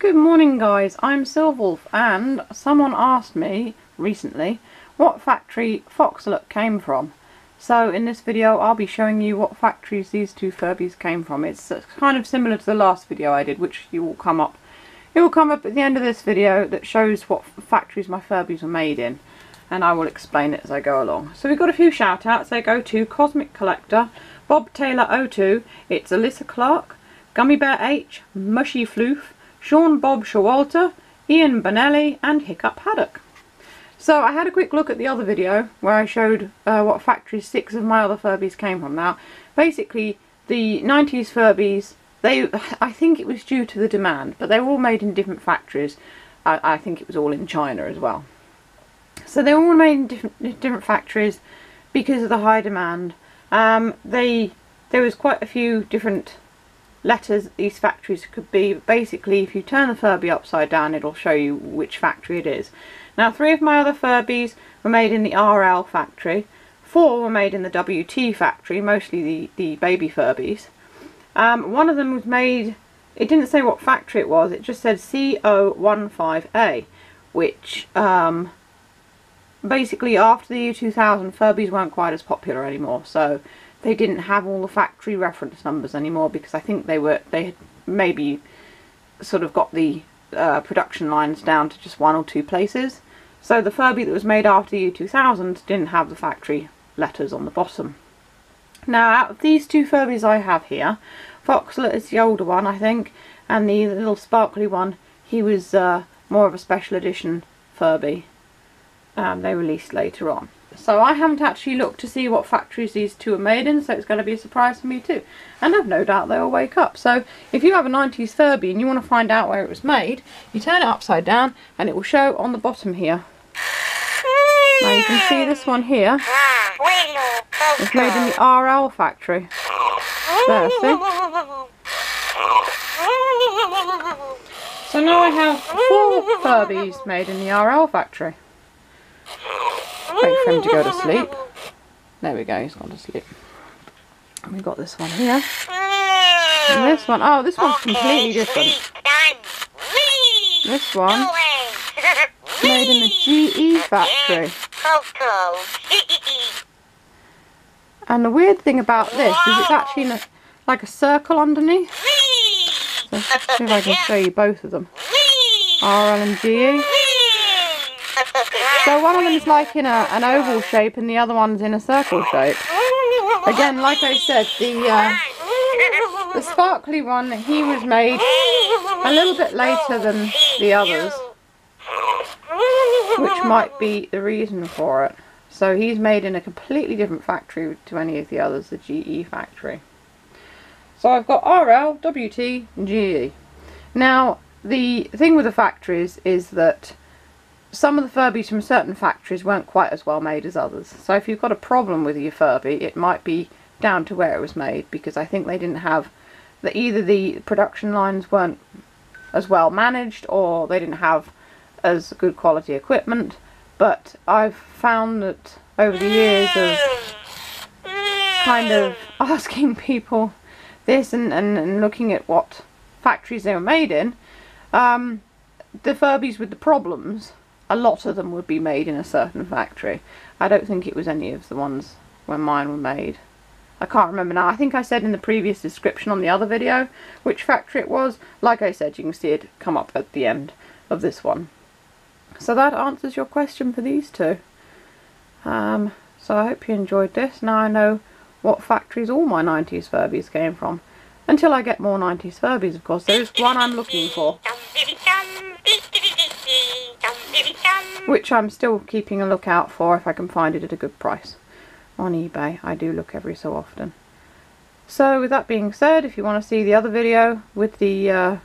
Good morning guys, I'm Silverwolf and someone asked me recently what factory Foxlot came from. So in this video I'll be showing you what factories these two Furbies came from. It's kind of similar to the last video I did, which it will come up at the end of this video, that shows what factories my Furbies were made in, and I will explain it as I go along. So we've got a few shout outs. They go to Cosmic Collector, Bob Taylor 02, it's Alyssa Clark, Gummy Bear H, Mushy Floof, Sean Bob Shawalter, Ian Bonelli and Hiccup Haddock. So I had a quick look at the other video where I showed what factories 6 of my other Furbies came from. Now basically the 90s Furbies, I think it was due to the demand, but they were all made in different factories. I think it was all in China as well. So they were all made in different factories because of the high demand. There was quite a few different letters these factories could be. Basically if you turn the Furby upside down it'll show you which factory it is. Now 3 of my other Furbies were made in the RL factory, 4 were made in the WT factory, mostly the baby Furbies. One of them was made, it didn't say what factory it was, it just said CO15A, which basically after the year 2000 Furbies weren't quite as popular anymore, so they didn't have all the factory reference numbers anymore, because I think they had maybe sort of got the production lines down to just 1 or 2 places. So the Furby that was made after the year 2000 didn't have the factory letters on the bottom. Now out of these 2 Furbies I have here, Foxlot is the older one I think, and the little sparkly one, he was more of a special edition Furby. They released later on. So I haven't actually looked to see what factories these 2 are made in, so it's going to be a surprise for me too. And I've no doubt they'll wake up. So if you have a 90s Furby and you want to find out where it was made, you turn it upside down and it will show on the bottom here. Now you can see this one here is made in the RL factory. There, see? So now I have 4 Furbies made in the RL factory. Wait for him to go to sleep. There we go, he's gone to sleep. And we've got this one here. And this one, oh, this one's completely different. This one is made in the GE factory. And the weird thing about this is it's actually like a circle underneath. So let's see if I can show you both of them. RL and GE. So one of them is like in an oval shape and the other one's in a circle shape. Again, like I said, the sparkly one, he was made a little bit later than the others, which might be the reason for it. So he's made in a completely different factory to any of the others, the GE factory. So I've got RL, WT and GE. Now the thing with the factories is that some of the Furbies from certain factories weren't quite as well made as others. So if you've got a problem with your Furby, it might be down to where it was made, because I think they didn't have either the production lines weren't as well managed, or they didn't have as good quality equipment. But I've found that over the years of kind of asking people this and looking at what factories they were made in, the Furbies with the problems, a lot of them would be made in a certain factory. I don't think it was any of the ones when mine were made. I can't remember now. I think I said in the previous description on the other video which factory it was. Like I said, you can see it come up at the end of this one. So that answers your question for these 2. So I hope you enjoyed this. Now I know what factories all my 90s Furbies came from. Until I get more 90s Furbies, of course. There's one I'm looking for, which I'm still keeping a lookout for if I can find it at a good price on eBay. I do look every so often. So with that being said, if you want to see the other video with the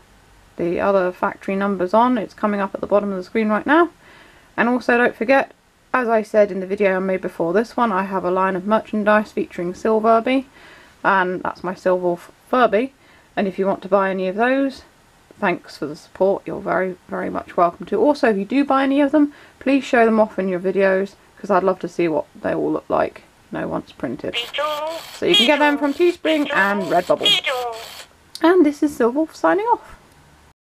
other factory numbers on, it's coming up at the bottom of the screen right now. And also don't forget, as I said in the video I made before this one, I have a line of merchandise featuring Silverby, and that's my Silverwolf Furby. And if you want to buy any of those, thanks for the support, you're very, very much welcome to. Also, if you do buy any of them, please show them off in your videos, because I'd love to see what they all look like, once printed. So you can get them from Teespring and Redbubble. And this is Silverwolf signing off.